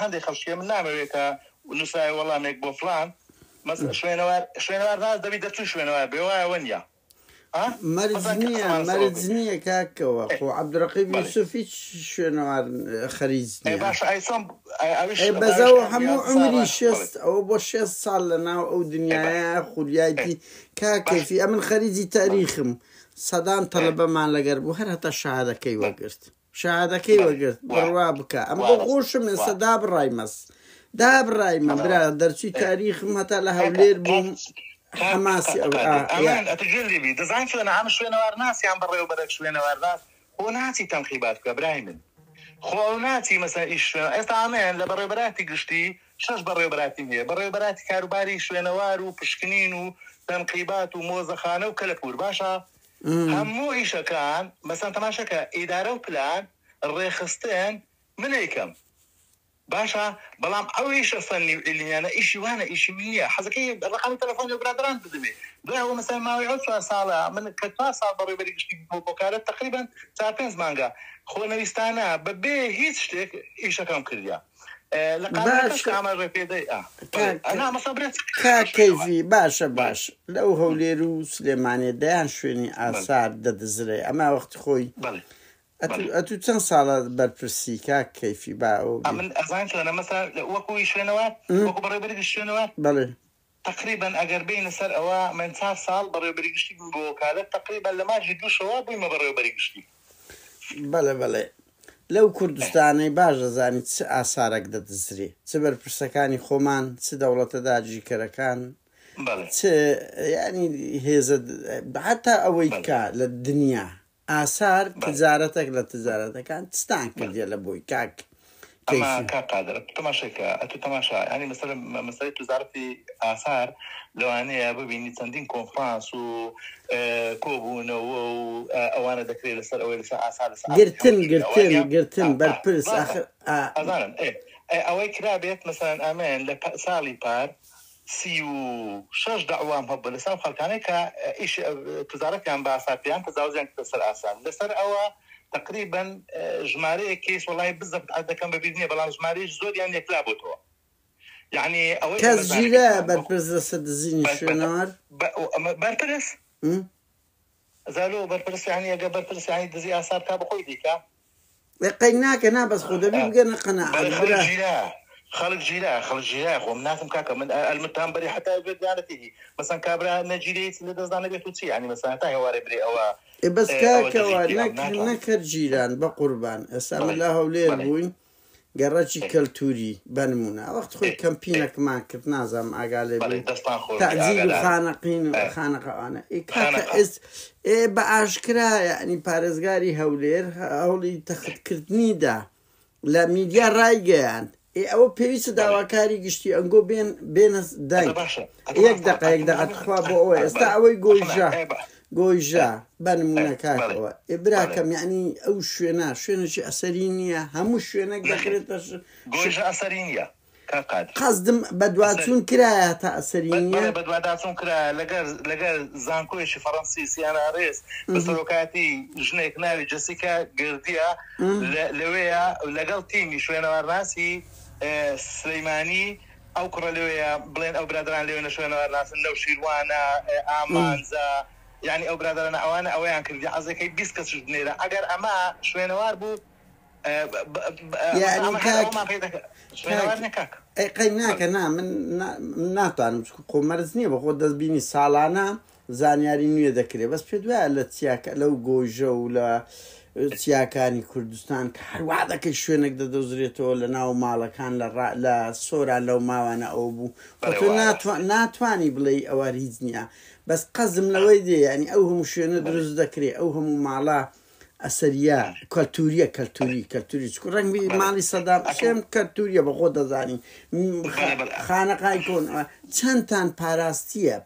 هەندێک خەڵکیە من نامەوێت کە نووسای وەڵامێک بۆ فڵان شوێنەوار ناز دەبی دەچوو شوێنەوار بێ وایەوە نیە مەرج نییە کاکەوە خۆ عەبدوڕەقیب یوسوف هیچ شوێنەوار خەریج نییە بەزەوە هەموو عمری ئەوە بۆ 6 ساڵ لە ناو ئەو دنیاە خوریایەتی کاکەفی ئەمن خەریجی تاریخم سەدان تەڵەبەمان لەگەر بوو هەر هەتا شەهادەکەی وەگرت بڕوا بکە ئەم بۆ خۆشم ئێستا دابڕایمە برا دەرچووی تاریخم هەتا لە هەولێر بووم حماسی ئەمان ئەتجللیبی دەزان شوێنە ئەم شوێنەوار ناسیان بەڕێوەبەرێک شوێنەوار ناس خۆ ناچی تەنقیبات بکە برای من خۆ ناچی مەسەن ئیش ئێستا ئەمێن لە بەڕێوەبەراتی گشتی 6 بەڕێوەبەراتی هەیە بەڕێوەبەراتی کاروباری شوێنەوار و پشکنین و تەنقیبات و مۆزەخانە و کەلەپور باشە هەموو ئیشەکان مەسەن تەماشەکە ئیدارە و پلان ڕێخستن منێکم باشە بەڵام ئەو ئیشە فەنی ئیلیانە ئیشی وانە ئیشی نییە حەزەکەی ڕقمی تەلەفۆنی برادران بدەمێ دوایەوە مەسەن ماوەی 4 ساڵە من کە 4 ساڵ بەڕێوەبەری گشتی بۆکارەت تقریبا 4-5 مانگە خۆنەویستانە بەبێ هیچ شتێک ئیشەکەم کردیا کاکەیفی باشە لەو هەولێر و سلێمانێ دەیان شوێنی ئاسار دەدەزرێ ئەما وەختی خۆی ئەتو چەند ساڵە بەرپرسی کاکەیفی با من ئەزان شوێنە مەسەن وەکوی شوێنەوە وەکو بەڕێوەبەری شوێنەوە بەڵێ تقریبا ئەگەر بینە سەر ئەوە من 4 ساڵ بەڕێوەبەری گشتی بووم بۆ وەکالەت تقریبا لە ماژی 2 شەوە بوویمە بەڕێوەبەری گشتی بەڵێ لەو کوردستانەی باش دەزانی چ ئاسارێک دەدەزرێ چ بەرپرسەکانی خۆمان چ دەوڵەتە داگیرکەرەکان چ ینی هێزە حتا ئەوەی کە لە دنیا ئاسار تجارەتێک لە تجارەتەکان چستان کردیە لە بۆی کاک قادر تەماشەکە ئەتو تەماشا ینی مەسەلەی تجارەتی ئاسار لەوانەیە ببینی چەندین کۆنفرانس و کۆبوونەوە و ئەوانە دەکرێت لەسەر ئەوەی لەسەر ئاسار گرتن بەرپرس ئەزانم ئەوەی کرابێت مەسەلەن ئەمێن لە ساڵی پار 36 داوام هەبوو لەسەر خەڵکانەی کە ئیش تجارەتیان بە ئاساریان تەجاوزیان کردە سەر ئاسان لەسەر ئەوە تقریبا ژمارەیە کێس وڵای بزەفت دەکەم بەبیر نییە بەڵام ژمارەی زۆریان یەکلا بۆتەوە یعنی ئەوەی کەس گیرە بەرپرس لەسەر دزینی شوێنەوار بەرپرس زالۆ بەرپرس یعنی ئەگە بەرپرس یعنی دزی ئاسار کا بخۆی دیکە قەی ناکە نابەس خۆ دەبی بگەنە قەناعەت خلق جيرا خو مناتم كاكا من المتهم بري حتى بدانته مثلا كابرا نجيريت لدزدان بيتوتي يعني مثلا تا هواري بري او بس كاكا نكر جيران بقربان اسام الله هولير بوين گەڕەکی کەلتوری بنمونە وەخت خۆی کەمپینەک مان کرد نازانم ئاگالێ تەعزیل و خانەقین و خانەقەوانە بە ئاشکرا یعنی پارێزگاری هەولێر هەوڵی تەختکردنیدا لە میدیا ڕایگەیاند ئەوە پێویستە داواکاری گشتی ئەنگۆ بێنە دای یەک دقە خوا بۆ ئەوە ئێستا ئەوەی گۆیژا بنمونە کاکەوە براکەم یعنی ئەو شوێنەشی ئەسەری نییە هەموو شوێنێک دەکرێتە گۆیژە ئەسەری نییە قەزدم بەدواتچوون کرایە تا ئەسەری نییە بەدواداچوون کرا لەگەر زانکۆیشی فەڕەنسی سیانارێز بەسەرۆکاتی ژنێک ناوی جەسیکا گردیە لەوەیە لەگەڵ تیمی شوێنەوارناسی سلەیمانی ئەو کوڕە لەوەیە بڵێن ئەو برادران لەوێنە شوێنەوارناسن نەو شیروانە ئامانزە یعنی ئەو برادرانە ئەوانە ئەوەیان کردی عەزەکەی 20 کەسش بنێرە ئەگەر ئەمە شوێنەوار بوو قەی ناکە من ناتوانم قۆمەرز نییە بەخۆ دەستبینی ساڵانە زانیاری نوێ دەکرێت بەس پێ دوایە لە چیاکە لەو گۆژە و لە چیاکانی کوردستان کە هەروە دەکەی شوێنێک دەدۆزرێتەوە لە ناو ماڵەکان لە سۆران لەو ماوانە ئەوە بوو تۆ ناتوانی بڵێ ئەوە هیچ نییە بەس قەزم لەوەی دێ ینی ئەو هەموو شوێنە دروست دەکرێت ئەو هەموو ماڵە ئەسەریە کەلتوری چکو ڕەنگبی ماڵی سەدام حوسێن کەلتوریە بەخۆ دەزانی خانەقای کۆن چەندتان پاراستیە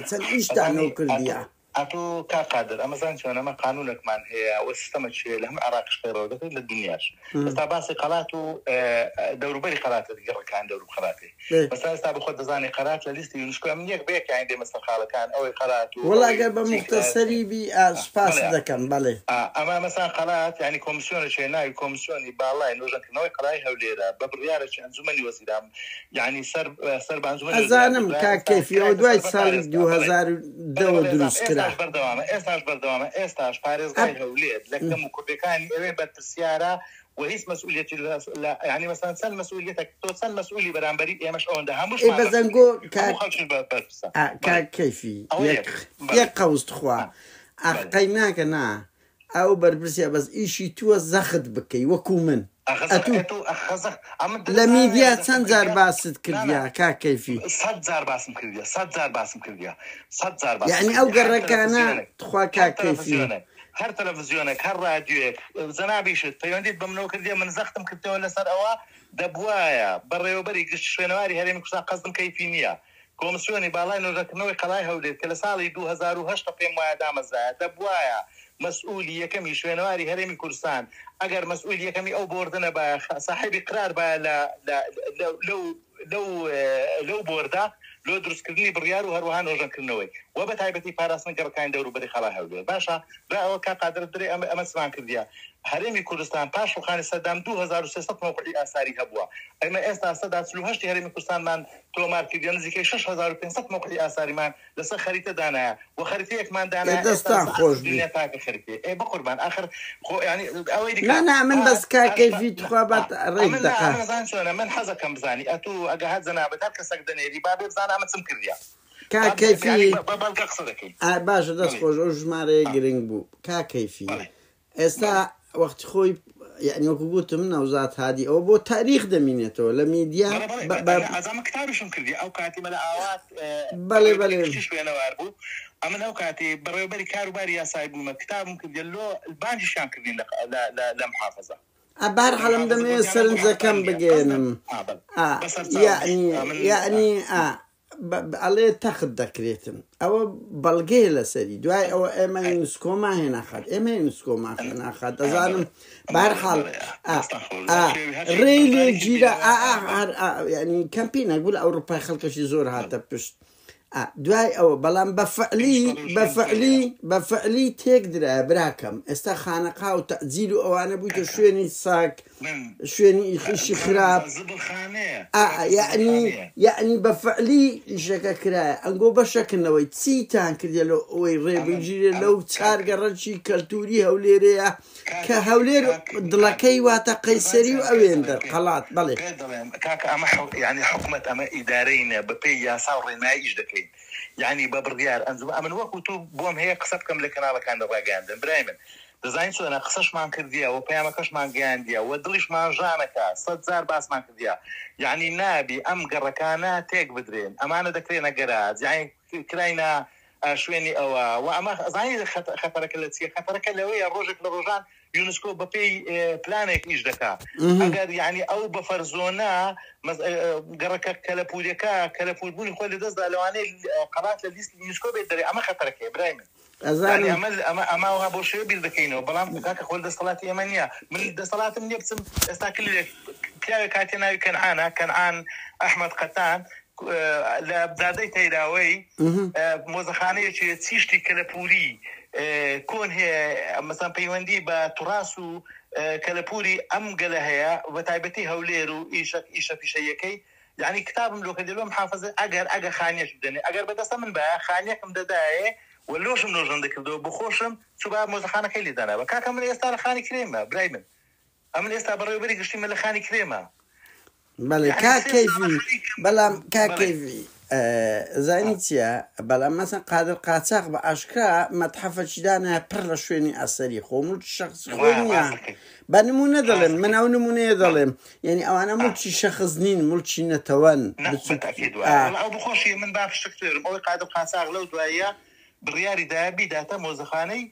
چەند ئیشتانەوە کردیە أتو كقادر أما زين شو أنا ما قانونك من هي والسيستم شيء لهم عراق شغيره ده للدنياش بس تباسي قلاته دور بري قلاته تجرب كان دور قلاته بس أنا استعب خد زاني قلات لليست ينشكو أمنيك بيك عندي مثل خالة كان أو قلاته والله قلب مختصري بأسفاس ذكم بله أما مثلا قلات يعني كوميسيون شيء ناي كوميسيوني بالله إنه جنك نوي قلاي هوليرا ببريارة عن زمني وسيدام يعني سرب عن زمني أزانم كيف يودواي سال 2002 دروس كده استاش بردوامه استاش فارس غير هوليد لكن مكردكاني إبن بالسيارة وهيس مسؤوليتي لا يعني مثلا سن مسؤوليتك توصل مسؤولي برانبري يا مش أونده مش ما بزنقو كيفي يقوز تخوا أخيناك نا أو بربسيا بس إيشي تو زخد بكي وكومن أخذ لميديا سنزار باسد كرديا كيفي صدزار باسم كرديا يعني أو قرقانا تخوا كيفي هر تلفزيونك هر راديوك زنابيشت فيونديت بمنو كرديا من زختم كرديا ولا سر أوا دبوايا بري وبري قش شوينواري هري مكسا قصدم كيفينيا كومسيوني بالاي نو ركنوي قلاي هوليت كلا سالي 2008 قيم وايا دامزا دبوايا مسؤولية كمي شوينواري هرمي كردستان اگر مسؤولية كمي او بوردنا با صاحب اقرار با لو بوردا لو درس كردني بريار وهروهان روجان كرنوي وبتايبتي فارس نقر كاين دورو بري خلا هولي باشا راو كا قادر دري اما سمان كرديا هرمي كردستان باش وخان صدام 2600 موقعي اثاري هبوا اما استا صدا 38 هرمي كردستان من تو ماركي نزيك 6500 موقعي اثاري من لس خريطه دانا وخريطه كمان دانا دستان خوش الدنيا تاع خريطه بقربان اخر يعني اويدك لا من بس كيفي تخابط ريد دقه انا زان شو انا من حزه كم بزاني اتو اجهد زنابه تاع كسقدني ري باب زانا ما تسم كرديا كيفي بابا قصدك باش دست خوش او جماره جرينج بو كيفي استا وقت خوي يعني وقلت من وزات هذه أو بو تاريخ دمينته لميديا أزام كتابشون كردي أو كاتي ملا آوات بله شوي أنا واربو أما أو كاتي بريبري كاروباري يا صاحب ما كتاب ممكن دلو البانجي شان كردين لا محافظة أبار حلم دمي سرنزة كم بجينم يعني عليه تاخد دكريتن أو بلغي لسري دواي أو إما ينسكو ما هنا أخذ إما ينسكو ما هنا أخذ أزانم بارحال ريلي جيرا يعني كامبين أقول أوروبا خلق شي زور هاتا بشت دواي أو بلان بفعلي تقدر براكم استخانقها وتأذيل أو أنا بيت شويني ساك شويني يخش خراب يعني بفعلي شككرا أنقو بشكل نوي تسيتان كذا لو ويريب يجي لو تار قرشي كالتوري هوليريا كهولير دلكي واتا قيسري وأويندر قلات بلي كاك أما يعني حكمة أما إدارين ببي يا صار ما يجدكين يعني ببرديار أنزم أمن وقتو بوم هي قصة كم لكنا كان الرجال برايمن دزاين سو أنا قصش مان كرديا وبيامكش مان جانديا ودلش مان جانكا صدزار باس مان كرديا يعني نابي أم قركانا تيك بدرين أمانة دكرينا جراز يعني كرينا شويني أو وأما زاين خطرك اللي تصير خطرك اللي هي الروجك للروجان يونسكو ببي بلانك إيش دكا أجر يعني أو بفرزونا قرك كلابولي خالد دزدا لو أنا قرأت لليست يونسكو بيدري أما خطرك إبراهيم يعني أما هو أبو شيء بيدكينه بلام كاك خالد صلاة يمنية من صلاة من يبتسم استاكل كلا كاتنا كنعان أحمد قطان لبدادي تيراوي موزخانة شيء تيشتي كلابولي كون هي مثلا بيوندي بتراسو كلابولي أم قالها وتعبتي هوليرو إيش في شيء يعني كتاب ملوك دلهم محافظة أجر خانية بدني أجر بدست من بقى خانية كم دداية ولوش منو جندك دو بخوشم شباب موزخانة كيلي دانا وكاك من يستار خاني كريمة برايمن أمن يستار بريو بري قشتي من خاني كريمة بله كيفي بلا كيفي زانيتيا بلا مثلا قادر قاتاق بأشكال متحف شدانا برلا شويني أثري خو شخص خوينيا بنمونه ظلم من أو نمونه ظلم يعني أو أنا ملتشي شخص نين ملتشي نتوان بالتأكيد أو بخوشي من باب الشكتير أو قادر قاتاق لو دوايا برياري دابي داتا موزخانه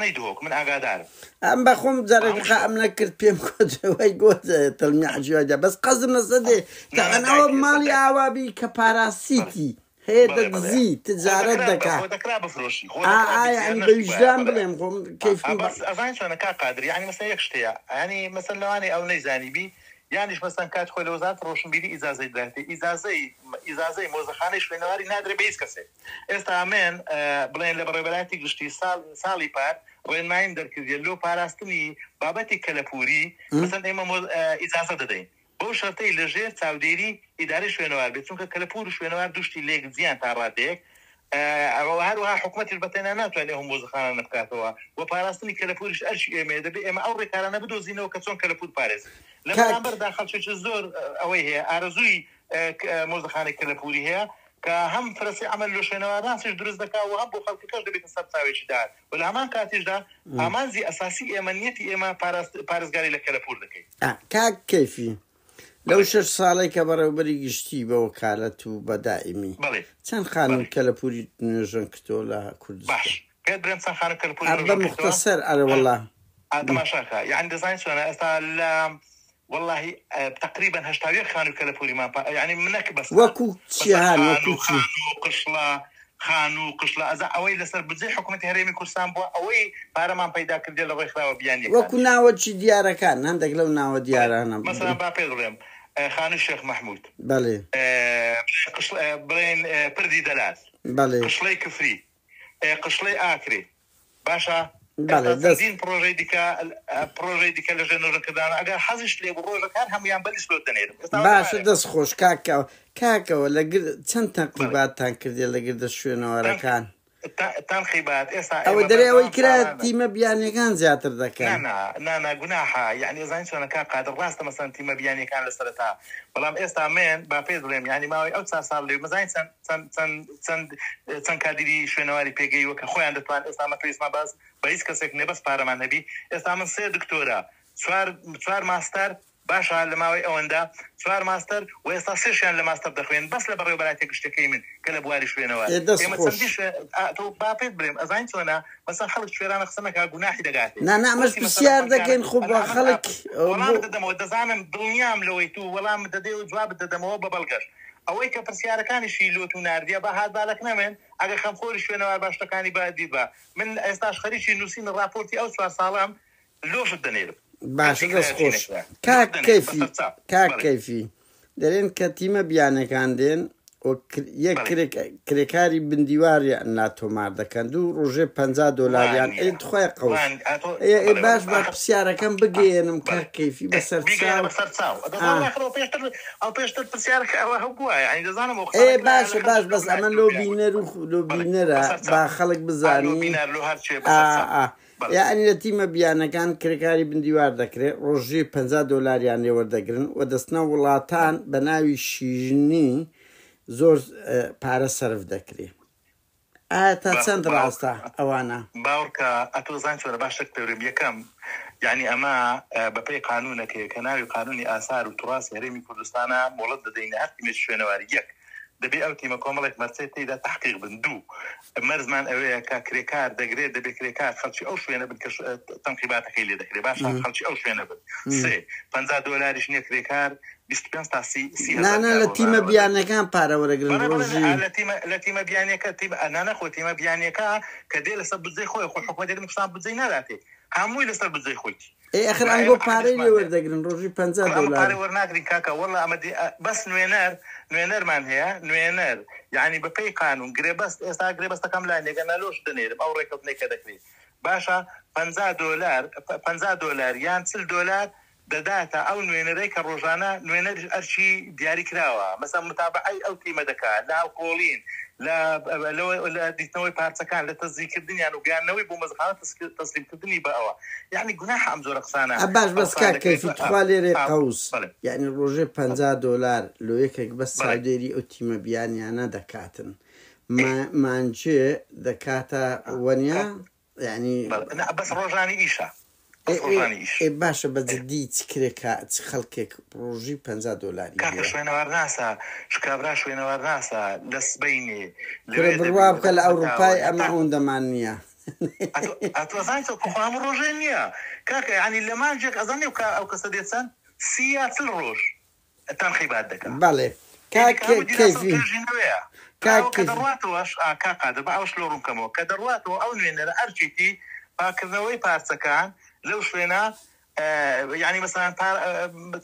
يدوك من أقادار أم بخوم زرق أمنا كرت بيم كود ويقول تلميع جواجا بس قصدنا صدق تغنى مالي عوابي كباراسيتي هي دزي تجارة دكا دكرا بفروشي يعني بالجدام بلهم خم كيف بس أظن شو أنا كقادر يعني مثلا يكشتيا يعني مثلا لو أنا أو نيزاني بي يعني مثلا كات خوي لوزات روشن بيدي إجازة داتي إجازة موزخانة شوي نواري نادر بيس كسي استعمل بلين لبربلاتي قشتي سالي بار وين ما يندر كذيلو باراستني بابتي كلابوري مثلا إما إجازة ددين بۆ شەرتەی لەژێر چاودێری ئیدارەی شوێنەوار بێت چونکە کەلەپور و شوێنەوار دوشتی لێک زیان تا ڕادێک هەروەها حکوومەتیش بەتەنیا ناتوانێت هەموو مۆزەخانە بکاتەوە و پاراستنی کەلەپوریش ئەرشی ئێمە دەبێت ئێمە ئەو ڕێکارانە بدۆزینەوە کە چۆن کەلەپور پارێز لە بەرامبەردا خەڵکێکی زۆر ئەوەی هەیە ئارەزووی مۆزەخانەی کەلەپوری هەیە کە هەم فرەسی عمل لە شوێنەوارانسیش دروست دەکات و هەم بۆ خەڵکەکەش دەبێتە سەر چاوێکی دار و لە هەمان کاتیشدا ئامانزی ئەساسی ئێمەنیەتی ئێمە پارێزگاری لە کەلەپور دەکەین کاک کەیفی لەو 6 ساڵی کە بەڕێوەبەری گشتی بە وەکالەت و بەدائیمی چەند خانم کەلەپوری نوێژن کردۆ لە کوردستان باش پێت برێم چەند خانم کەلەپوری مختصر ئەرە وەڵا تەماشاکە یعنی دەزانین چۆنە ئێستا لە والله تقريبا هشتاوية خانو كالبوري ما يعني منك بس وكو تشيهان وكو قشلا خانو قشلا أزا أوي لسر بزي حكومة هرمي كردستان بوا أوي بارمان پیدا كردي لغوي خلاوة بياني وكو ناوة چي ديارة كان هندك لو ناوة ديارة هنا مثلا بابي ضريم خانو الشيخ محمود بله برين بردي دلال بله قشلي كفري قشلي آكري باشا دين بروژه دیکە لە ژێنەوەکەدان ئەگەر حەزیش لێ بۆ ڕۆژەکان هەمویان بەلیش لۆ دەنێرم باشە دەست خۆش کاکەوە لەگر چەند تەقریباتان کردێ لەگردە شوێنەوەرەکان تەنقیبات ئێستا ئەوە دەرێەوەی کرا تیمە بیانیەکان زیاتر دەکەن نانا گوناحە یعنی زانین چۆنەکە قادر ڕاستە مەسەن تیمە بیانیەکان لەسەرەتا بەڵام ئێستا من با پێ بڵێم یعنی ماوەی ئەو 4 ساڵ لێ مەزانین چەند کادری شوێنەواری پێگەیوە کە خۆیان دەتوان ئێستا مەپێویستمان باز بە هیچ کەسێک نێ بەس پارەمان هەبی ئێستا من 3 دکتۆرە 4 ماستەر باشە لە ماوەی ئەوەندا 4 ماستەر و ئێستا 3شیان لە ماستەر دەخوێن بەس لە بەڕێوەبەراتی گشتەکەی من کە لە بواری شوێنەوە ئێمە چەندیش تۆ با پێت بڵێم ئەزانین چۆنە مەسەن خەڵک شوێرانە قسەمەکە گوناحی دەگاتێ ئەمەش پرسیار دەکەین خۆ بە خەڵک وەڵام دەدەمەوە دەزانم دڵنیام لەوەی تو وەڵام دەدەی و جواب دەدەمەوە بە بەڵگەش ئەوەی کە پرسیارەکانیشی لۆت و ناردیە بە هادبالک نەمێن ئەگەر خەمخۆری شوێنەوار باشەکانی بادید بە من ئێستاش خەریکی نووسین ڕاپۆرتی ئەو 4 ساڵم لۆشت دەنێرم باشە دەست خۆش کاک کەیفی دەرێن کە تیمە بیانەکان دێن یەک کرێکاری بندیواری نا تۆمار دەکەن دوو ڕۆژێ $50 خۆی قەوت باش بە پرسیارەکەم بگەێنم کاک کەیفی بەسەر پێشتر پرسیارەکە ئەوە هەبووە ینی دەزانم باشە باش بەس ئەمە لۆ بینەر و لۆ بینەرە با خەڵک بزانین یعنی لە تیمە بیانەکان کرێکاری بندیوار دەکرێت ڕۆژی $50 لێوەردەگرن و دەستنە وڵاتان بە ناوی شیژنی زۆر پارە سەرف دەکرێت ئایا تا چەند ڕاستە ئەوانە باوکە ئەتۆزان چۆنە باشە پێورم یەکەم یعنی ئەمە بەپێی قانونەکەی کە ناوی قانونی ئاسار و توڕاستی هەرێمی کوردستانە مۆڵەت دەدەینە هەر تیمێک شوێنەواری یەک دەبێ ئەو تیمە کۆمەڵێک مەرجەی تێیدا تحقیق بن دوو مەرزمان ئەوەیە کە کرێکار دەگرێت دەبێت کرێکار خەڵکی ئەو شوێنە بن کە تەنقیباتەکەی لێ دەکرێت باشە خەڵکی ئەو شوێنە بن سێ $50 نییە کرێکار 25 تا 30 لە تیمە بیانەکان پارە وەرەگرن لە تیمە بیانەکە نانەخۆ تیمە بیانەکە کە دێ لەسەر بجێ خۆی خۆ حکومەتی کوردستان بجێ ناداتێ هەمووی لەسەر بجێ خۆیتی ئەخر ئەنگۆ پارەی لێ وەردەگرن ڕۆژی $50 پارەی وەرناگرین کاکە وەڵا ئەمە بەس نوێنەرمان هەیە نوێنەر یعنی بەپێی قانون گرێبەست ئێستا گرێبەستەکەم لا نێگەنە لۆش دەنێرم ئەو ڕێکەوتنێکە دەکرێت باشە $50 یان $40 دەداتە ئەو نوێنەرەی کە ڕۆژانە نوێنەر ئەرچی دیاری کراوە مەسەڵ متابعەی ئەو تیمە دەکات لە کۆڵین لە دیتنەوەی پارچەکان لە تەزیکردنیان و گیانەوەی بۆ مەزخانە تەسلیمکردنی بە ئەوە یعنی گوناح ئەم زۆرە قسانە باش بەس کاک کەیفی تخوا لێرێ قەوس یعنی ڕۆژێ $50 لۆ یەکێک بەس چاودێری ئەو تیمە بیانیانە دەکاتن مانجێ دەکاتە وەنیا یعنی بەس ڕۆژانی ئیشە باشە بەجددی چ کرێکە چ خەڵکێک ڕۆژی $50 کاکە شوێنەوار ناسە شکابرا شوێنەوار ناسە لە سبەینێ بڕوا بکە لە ئەوروپای ئەمە ئەوەندەمان نییە ئەتوەزانیت کوخوام ڕۆژێ نییە کاکە ینی لە مانجێک ئەزانێ ئەو کەسە دێت چەند 30 ڕۆژ تەنقیبات دەکەن بەڵێ كيفي كدرواتوش كاقادر باوش لورم كمو كدرواتو او نوينر ارجيتي فكرنوي بارسكان لو شوينا يعني مثلا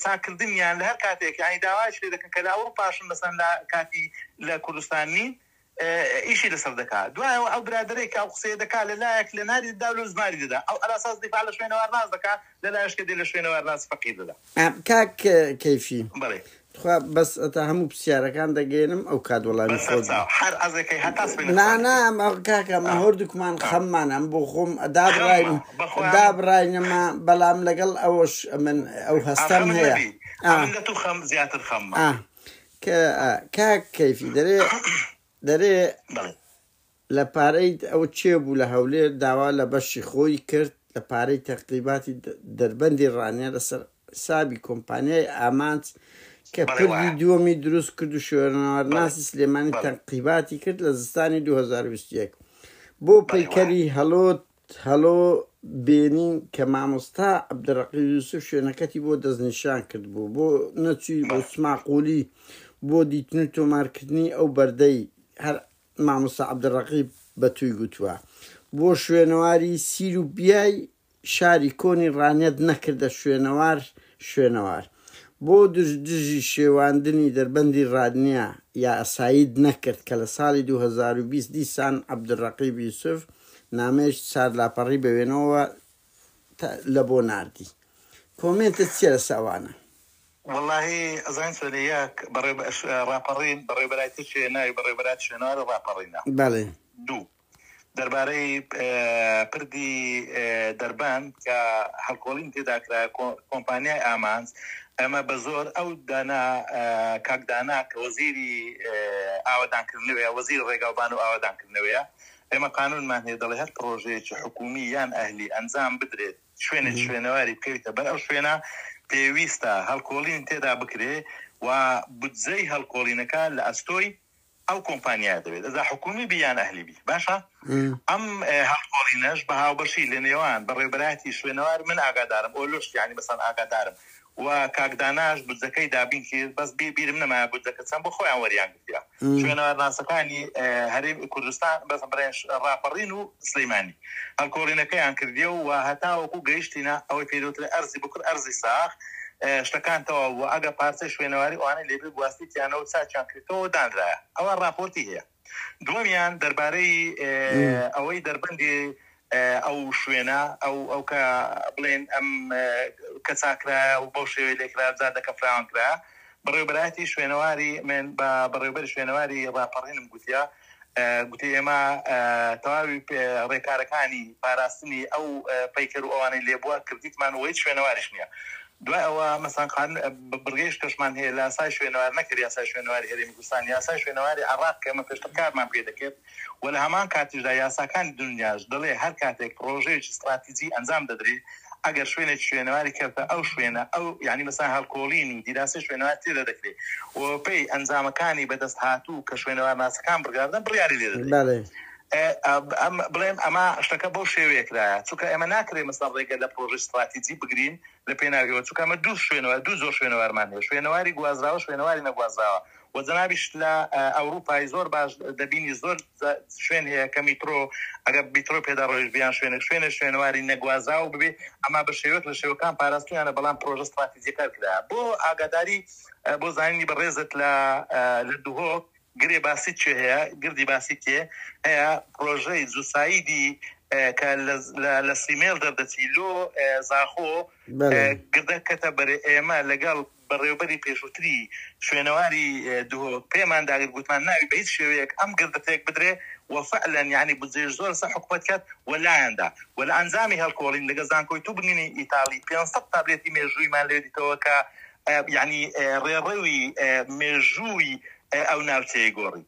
تاكل دنيا لهر كاتيك يعني داواش اذا كان كذا اوروباش مثلا لا كاتي لكردستاني ايشي لسردكا دواء او برادريك او قصيدكا لا ياكل نادي الدوله زماري ده او على اساس دفاع على شوينا ورناس دكا لا يشكدي لشوينا ورناس فقيد ده كاك كيفي بلي بس أتهم بسيارة دقينم أو كاد والله بس حر أزكي هتاسبي لا ما كاكا ما هردك ما خمان أم بخم داب راين ما بلام لقل أوش من أو هستم هي عملته خم زيادة الخم كاك كيفي دري لباريد أو تشيبو لهولير دعوة لبشي خوي كرت لباريد تقريباتي دربندي الرانية لسر سابي كومبانياي أمانت كبردي دومي دروس كردو شوێنەوار ناسی سلێمانی تەنقیباتی کرد لە زستانی 2021 بۆ پەیکەری هەڵۆ بێنین کە مامۆستا عەبدوڕەقیب یوسف شوێنەکەتی بۆ دەستنیشان کرد بوو بۆ نەچووی بۆ سماقولی بۆ دیتن و تۆمارکردنی ئەو بەردەی هەر مامۆستا عەبدوڕەقیب بەتووی گوتووە بۆ شوێنەواری سیر و بیای شاری کۆنی ڕانێت نەکردە شوێنەوار بۆ دژی شێواندنی دەربەندی ڕادنیە یا ئەسایید نەکرد کە لە ساڵی 2020 دیسان عەبدوڕەقیب یوسف نامەیەکی چارلاپەڕی بەوێنەوە لە بۆ ناردی کۆمێنتت چیە لە ساوانە؟ والله ئەزان سەریاک ڕاپەڕین بەڕێوەبەرایەتی شوێناوی بەڕێوەبەرایەتی شوێنەوار ڕاپەڕینە بەڵێ دوو دەربارەی پردی دەربان کە هەڵکۆڵین تێدا کرا کۆمپانیای ئامانز ئەمە بە زۆر ئەو دانا کاکدانا کە وەزیری ئاوەدانکردنەوەیە وەزیر ڕێگاوبان و ئاوەدانکردنەوەیە ئێمە قانونمان هەیە دەڵێ هەر پرۆژەیەکی حکومی یان ئەهلی ئەنجام بدرێت شوێنەواری بکەویتە بەر ئەو شوێنە پێویستە هەڵکۆڵین تێدا بکرێ و بودجەی هەڵکۆڵینەکە لە ئەستۆی ئەو کۆمپانیای دەبێت ئەزا حکومی بیان ئەهلی بی باشە ئەم هەڵکۆڵینەش بە هاوبەشی لە نێوان بەڕێوەبەرایەتی شوێنەوار من ئاگادارم ئۆلۆشت یعنی مەسەڵەن ئاگادارم و کاکداناش بودجەکەی دابین کرد بەس بیرم نەمایە بودجەکە چەند بۆ خۆیان وەریان گرتیا شوێنەوارناسەکانی هەرێمی کوردستان بەس بەڕێنش ڕاپەڕین و سلەیمانی هەڵکۆڵینەکەیان کردیە و هەتاوەکو گەیشتینە ئەوەی پێدەوترێ ئەرزی بکرد ئەرزی ساخ شتەکانتەوە و ئەگە پارچەی شوێنەواری ئەوانەی لێبێ گواستییانەوە چاچیان کردەوە دانرایە ئەوە راپۆرتی هەیە دووەمیان دەربارەی ئەوەی دەربەندی ئەو شوێنە ئەو کە بڵێن ئەم کە چاکرایە و بەو شێوەی لێکرا جادەکە فراوان کرا بەڕێوەبەرایەتی شوێنەواری من بە بەڕێوەبەری شوێنەواری ڕاپەڕینم گوتی ئێمە تەواوی ڕێکارەکانی پاراستنی ئەو پەیکەر و ئەوانەی لێبووە کردیتمان وەی شوێنەواریش نییە دوای ئەوە مەسەڵەن بڕگەیش کەشمان هەیە لە یاسای شوێنەوار نەکرد یاسای شوێنەواری هەرێمی کوردستان یاسای شوێنەواری عێراق کە ئێمە پێشتر کارمان پێ دەکرد و لە هەمان کاتیشدا یاساکانی دنیاش دەڵێ هەر کاتێک پرۆژەیەکی استراتیجی ئەنجام دەدرێت ئەگەر شوێنێک شوێنەواری کردە ئەو شوێنە ئەو یعنی مەسەڵەن هەڵکۆڵین و دیراسی شوێنەوار تێدا دەکرێت و پێی ئەنجامەکانی بەدەست هاتوو کە شوێنەوارناسەکان بڕگاردن بڕیاری لێ دەدرێت بڵێم ئەمە شتەکە بەو شێوەیەکرایە چونکە ئێمە ناکرێت مەسەڵەن ڕێگە لە پرۆژەی استراتیجی بگرین لە پێناویەوە چونکە ئەمە دوو زۆر شوێنەوارمان هەیە شوێنەواری گوازراوە شوێنەواری نەگوازراوە و جەنابیش لە ئەوروپای زۆر باش دەبینی زۆر شوێن هەیە کە میترۆ ئەگەر میترۆ پێدا ڕۆیش بیان شوێنەواری نەگوازراوە ببێ ئەما بە شێوەیەک لە شێوەکان پاراستویانە بەڵام پرۆژە استراتیجیەکە کرا بۆ ئاگاداری بۆ زانینی بەڕێزت لە دووهۆ گرێ باسی چێ هەیە گردی باسی کێ هەیە پرۆژەی جوساییدی کە لە سیمێل دەردەچیلۆ زاخۆ گردەکەتە بەرێ ئێمە لەگەڵ بەڕێوەبەری پێشووتری شوێنەواری دووهۆ پێمان داگرت گوتمان ناوی بە هیچ شێوەیەک ئەم گردەتێک بدرێ وفعلن یعنی بودجەی زۆر سە حکومەت کرد وەلایەندا و لە ئەنجامی هەڵکۆڵین لەگە زانکۆی تو بنینی ئیتاڵی 500 تابلێتی مێژوویمان لێ دیتەوە کە یعنی ڕێڕەوی مێژووی ئەو ناوچەیە گۆڕی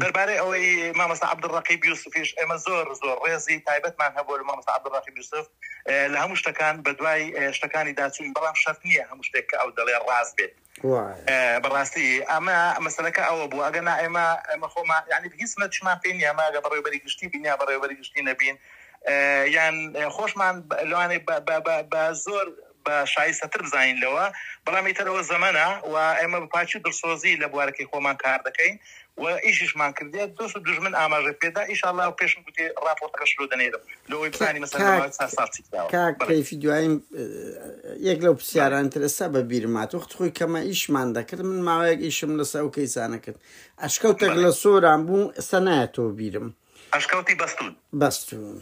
دەربارەی ئەوەی مامۆستا عەبدوڕەقیب یوسفیش ئێمە زۆر ڕێزی تایبەتمان هەبوو لە مامۆستا عەبدوڕەقیب یوسف لە هەموو شتەکان بەدوای شتەکانی داچوین بەڵام شەرت نییە هەموو شتێک کە ئەو دەڵێ ڕاست بێت بەڕاستی ئەمە مەسەلەکە ئەوە بوو ئەگەنا ئێمە خۆمان یعنی هیچ نەچمان پێ نییە ئەگە بەڕێوەبەری گشتی بینیا بەڕێوەبەری گشتی نەبین یان خۆشمان لەوانەیە بە زۆر بە شایستەتر بزانینەوە بەڵام ئیترەوە زەمەنە و ئێمە بپاچی دڵسۆزی لە بوارەکەی خۆمان کار دەکەین و ئیشیشمان کردێت دۆست و دژمن ئاماژە پێدا ئیشاڵڵا و پێشم گوتێ ڕاپۆرتەکە شروع دەنێرم لەوەی بزانی مەسەلا کاک کەیفی دواییم یەک لەو پرسیاران ترسا بە بیرمات وەخت خۆی کەمە ئیشمان دەکرد من ماوەیەک ئیشم لەسەر ئەو کەیسانە کرد ئەشکەوتێک لە سۆران بوو ئێستا نایەتەوە بیرم ئەشکەوتی بەستون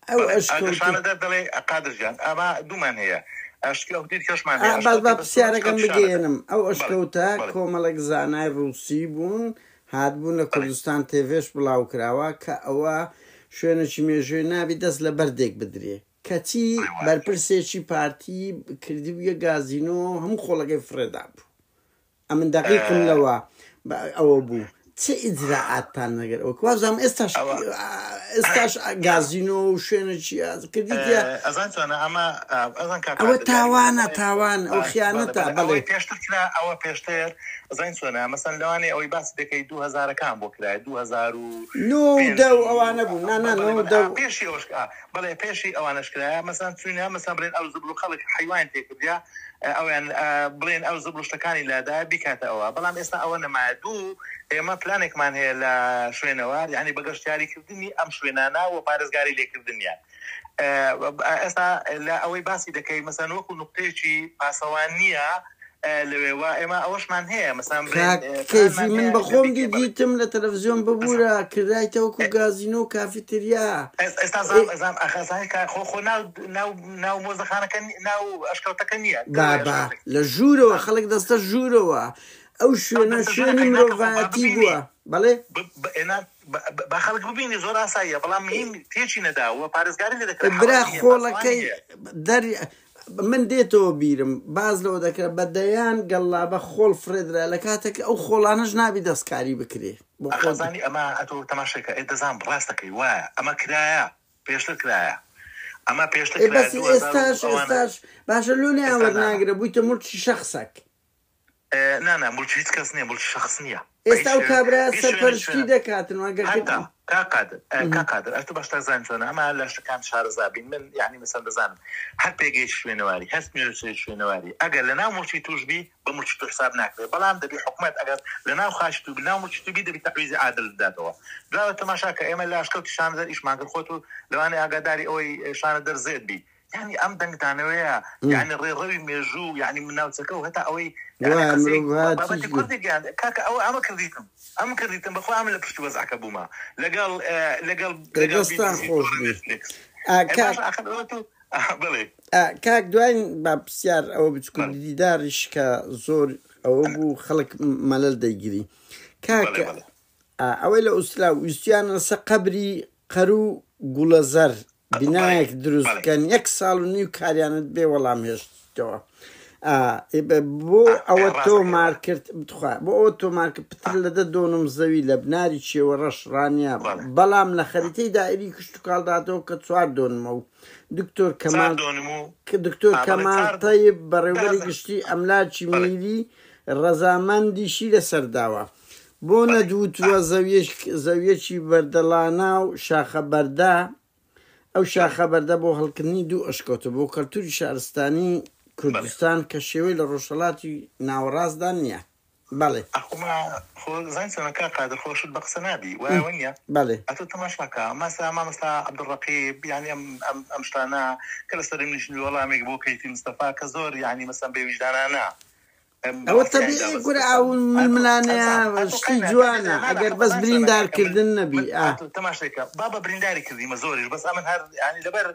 ئەو ئەشکەوتانەدا دەڵێ قادرجان ئەمە دوومان هەیە باز با پرسیارەکەم بگەێنم ئەو ئەشکەوتە کۆمەڵک زانای ڕووسی بوون هاتبوون لە کوردستان تێڤێش بڵاو کراوە کە ئەوە شوێنێکی مێژوێ نابی دەست لە بەردێک بدرێ کەچی بەرپرسێکی پارتی کردی بووە گازینۆ هەموو خۆڵەکەی فرێدا بوو ئەمن دەقیقم لەوە ئەوە بوو چه ئیجراعاتتان نەگەر ئەوە وازام ئێستاش گازینۆ و شوێنێکی کردیتە ئەوە تاوان ئەو خیانەتە بەڵێ پێشتر کرا ئەوە پێشتر زین سۆنا مەسەن لەوانەیە ئەوەی باسی دەکەی 2000ەکان بۆ کرای 2009 ئەوانە بوو پێشی ئەوش بەڵێ پێشی ئەوانەش کرایە مەسەن چوینە مەسەن بڵێن ئەو زبل و خەڵک حیوان تێکردیا ئەویان بڵێن ئەو زبل شتەکانی لادا بیکاتە ئەوە بەڵام ئێستا ئەوە نەمایە دوو ئێمە پلانێکمان هەیە لە شوێنەوە یعنی بەگەشتیاریکردنی ئەم شوێنانە و پارێزگاری لێکردنیان ئێستا لە ئەوەی باسی دەکەی مەسەن وەکو نوقتەیەکی پاسەوان نییە لەوێوە ئێمە ئەوەشمان هەیە مەسەن کەیفی من بەخۆم دیتم لە تەلەڤیزیۆن ببوورە کردایتەوەکو گازینۆ و کافیتریا ئێستا زام ئەخەزای خۆ ناو مۆزەخانەکە ناو ئەشکەوتەکە نییە بابا لە ژوورەوە خەڵک دەستە ژوورەوە ئەو شوێنە شوێنی مرۆڤایەتی بووە بەڵێ با خەڵک ببینی زۆر ئاساییە بەڵام تێچی نەداوە پارێزگاری لێ دەکرێت برا خۆڵەکەی دەری من دێتەوە بیرم باز لەوە دەکرێت بەدەیان گەڵابە خۆڵ فرێدرا لە کاتێک ئەو خۆڵانەش نابی دەستکاری بکرێ بۆ خۆزانی ئەمە ئەتۆ تەماشەکە دەزان ڕاستەکەی وایە ئەمە کرایە پێشتر کرایە ئەمە پێشتر ئێستاش باشە لۆنێ وەرناگرە بوویتە مڵکی شەخسەک نانە مڵکی هیچ کەس نییە مڵکی شەخص نییە ئێستا و کابرا سەرپەرشتی دەکاتن کاقادر ئەتو باشتر زان چۆنە ئەمە لە شتەکان شارەزابین من یعنی مەسەن دەزانم هەر پێگەی شوێنەواری هەست مێژوی شوێنەواری ئەگەر لە ناو مڵکی توشبی بە مڵکی تو حساب ناکرێت بەڵام دەبی حکومەت ئەگەر لە ناو خاش تو ناو مڵکی توبی دەبی تەحویزی عادل بداتەوە دوای تەماشاکە ئێمە لە ئاشکەوتی شانەدەر ئیشمان کرد خۆت و لەوانەیە ئاگاداری ئەوەی شانەدەر زێت بی يعني ئەم دەنگدانەوەیە يعني ڕێڕەوی مێژوو يعني مناوچەکە و هەتا ئەوەی کاکە ئەوە ئەمە کردیتم بەخۆ ئەمە لە پشت وەزعکە بوومە لەگەڵ کاک دوای با پرسیار ئەوە بچکو دیداریش کە زۆر ئەوە بوو خەڵک مەلەل دەیگیری کاکە ئەوەی لە ئوسترا ویستیان لەسە قەبری قەرو گوڵەزەر بینایەک دروستکەن 1 ساڵ و نیو کاریانت بێ وەڵام هێشتەوە بۆ ئەوە تۆمار کرد بخوا بۆ ئەوە تۆمار کرد پتر لەدە دۆنم زەوی لە بناری چێوە ڕەشڕانیا بەڵام لە خەریتەی دائیری کشت و کاڵداتەوە کە 4 دۆنمە و دکتۆر کەمال تەیب بەڕێوەبەری گشتی ئەملاکی میری ڕەزامەندیشی لەسەرداوە بۆ نەدووتووە زەویەکی بەردەڵانا و شاخە بەردا ئەو شاخە بەردە بۆ هەڵکردنی دوو ئەشکەوتە بۆ کەلتوری شارستانی کوردستان کە شێوەی لە ڕۆژهەڵاتی ناوەڕاستدا نییە بەڵێ زانکە قادر خۆشت بە قسە نابی وایە نییە بەڵێ ئەتۆ تەماشاکە مامۆستا عەبدوڵڕەقیب یعنی ئەم شتانە کە لە سەرم نیشتنی وەڵامێک بۆ کەیفی مستەفا کە زۆر یعنی مەسەن بێویژدانانە ئەوە تەبیعی گورە ئاون ملانەیە شتی جوانە ئەگەر بەس بریندارکردن نەبی تەماشێکە بابە برینداری کردیمە زۆریش بەس ئەمن هەر ینی لەبەر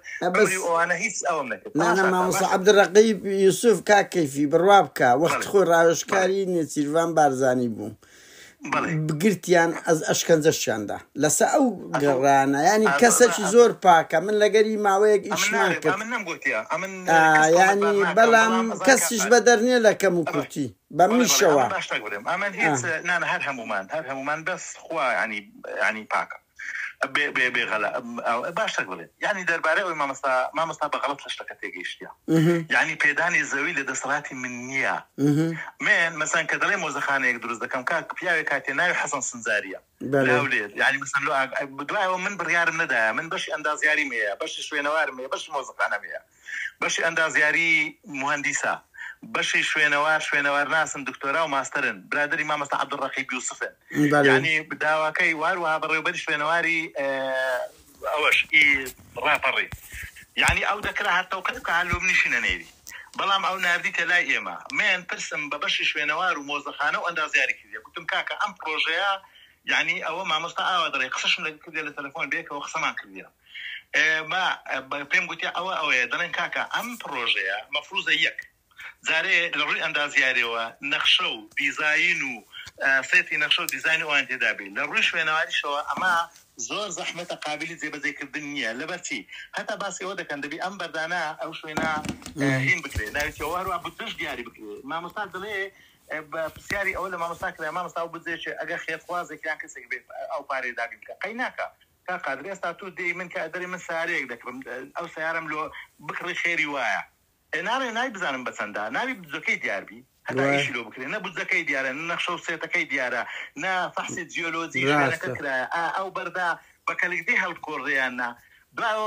ئەوانە هیچ ئەوم نەکرد نانە مامۆستا عەبدوڵڕەقیب یوسوف کاکەیفی بڕوا بکە وەخت خۆی ڕاوێژکاری نێچیروان بارزانی بوو بگرتیان ئەز ئەشکەنجەشیاندا لەسە ئەو گەڕانە ینی کەسێکی زۆر پاکە من لەگەری ماوەیەک ئیشمان کرد ینی بەڵام کەسیش بە دەرنێ لە کەم و کورتی بە میشەوە هەر هەمومان بەس خوا ینی پاکە بغلا باش تقولي يعني درباره و ما مستا بغلط لشتك تيجيشتيا يعني بيداني زوي لدسراتي من نيا من مثلا كدلي موزخانه يقدر دكم كاك بياوي كاتينا حسن سنزاريا لا وليد يعني مثلا لو بدواء من بريار من دا من باش انداز ياري ميا باش شوي نوار ميا باش موزخانه ميا باش انداز ياري مهندسه باش شوينوار ناس دكتوراه وماسترن برادري ما مست عبد الرقيب يوسف يعني بداوا كي وها بري بدي شوينواري اوش رابري يعني او ذكرها حتى وكتك على منيشنا نيدي بلام او ناردي تلاقي ما من برسم ببش شوينوار وموزخانه وانداز ياري كذا قلت كاكا ام بروجيا يعني او ما مست دري قصش من كذا التليفون بيك وخصمان كذا ما بيم قلت او دلن كاكا ام بروجيا مفروض زيك زاري لروي اندازياري و نقشو ديزاينو سيتي نقشو ديزاينو انت دابي لروي شوي نواري شو اما زور زحمه قابليه زي بزيك الدنيا لبرتي حتى باسي ودا كان دبي امبر دانا او شوينا هين بكري نايتي وهرو ابوتش دياري بكري ما مستعد ليه بسياري اول ما مستاكل ما مستعد بزيش اجا خير خوازي كان كسك بيت او باري دابي قيناكا كقادر استاتو دي من كادري من ساريك دك او سيارم لو بكري خيري وايا ناري بزانم بسندا ناري بزكي دياربي حتى ايش لو بكري نا بزكي ديارا نخشو سيتكي ديارا نا فحص جيولوجي انا كثره او بردا بكلكدي هالكوريانا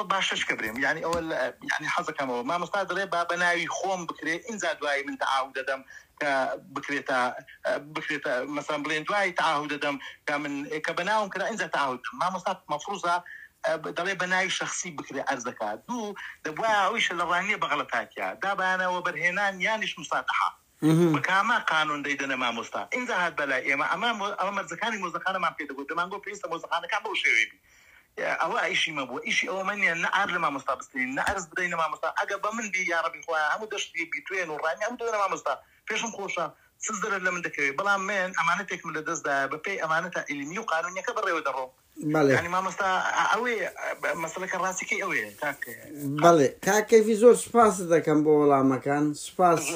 باشش كبريم يعني اول يعني حظك ما مستقدر بناوي خوم بكري ان زاد واي من تعاود دم بكريتا مثلا بلين واي تعاود دم كمن كبناهم كذا ان زاد تعاود ما مستقدر مفروضه دلي بناي شخصي بكري أرزكات دو دبوا ويش اللرانية بغلطات يا دابانا وبرهنان يانش مساطحة بكاما قانون ديدنا ما مستا إن زهاد بلا إما أمام الزكاني مزخانة ما بيدو قد ما نقول بيستا مزخانة كعبو شويبي أو إشي ما بو إشي أو مني نعر لما مستا بستين نعرز بدينا ما مستا أقب من بي يا ربي خواه همو دشتي بيتوين وراني همو دونا ما مستا فيشم خوشا سزدر لمن دكري بلا من أمانتك من الدز دا ببي أمانتها اللي ميو قانون يكبر يودرو بله يعني ما مستا أوي مسألة كراسي كي أوي كاك بله كاك في زور سپاس دكم بولا مكان سپاس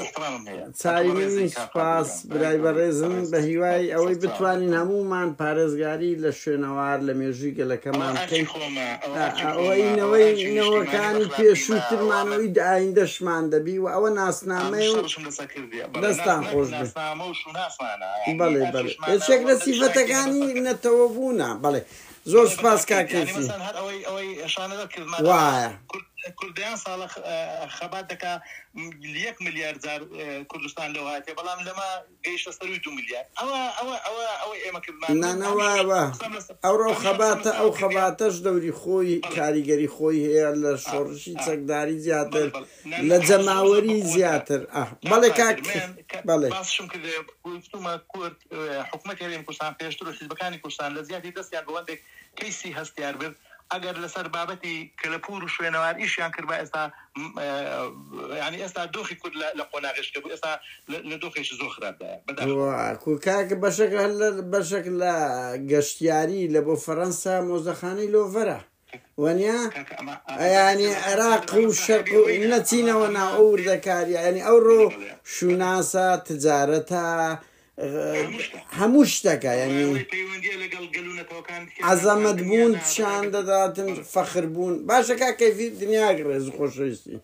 ساري مني سپاس براي برزن بهواي أوي بتواني نمومان پارزگاري لشنوار لميوزيك لكمان كين أوي نوي كان بيشوتر مانوي دايندش مان دبي وأو ناس نامي دستان خوش بله الشكل صفة كاني نتوبونا بله زور سپاس كاكيفي مثلا هاد اوي شانه كلمه واعي كرديان صالح خبات دكا 1 مليار زار كردستان لو هاتي بلام لما جيش تستوي 2 مليار او ايما كلمه نانا او خباتش دوري خوي كاريگري خوي هي لشورشي تقداري زياتر لجماوري زياتر بله كاك بله باس شم كده قلتما كورد حكومه هرم كردستان پیشتر حزبكاني كردستان لزيادي دستيار بوندك كيسي هستيار بر اگر لسر بابتي كلپور شوينوار ايشيان كربا استا يعني استا دوخي كل لقناغش كبو استا لدوخيش زوخرا بدا كوكاك بشكل قشتياري لبو فرنسا موزخاني لو فرح ونيا يعني عراق وشرق نتينا ونا اور ذكاري يعني اورو شناسة تجارتها هموش دكا يعني عظمت بون شان داداتن فخر بون باشا كيفي الدنيا غرز خوش ريسي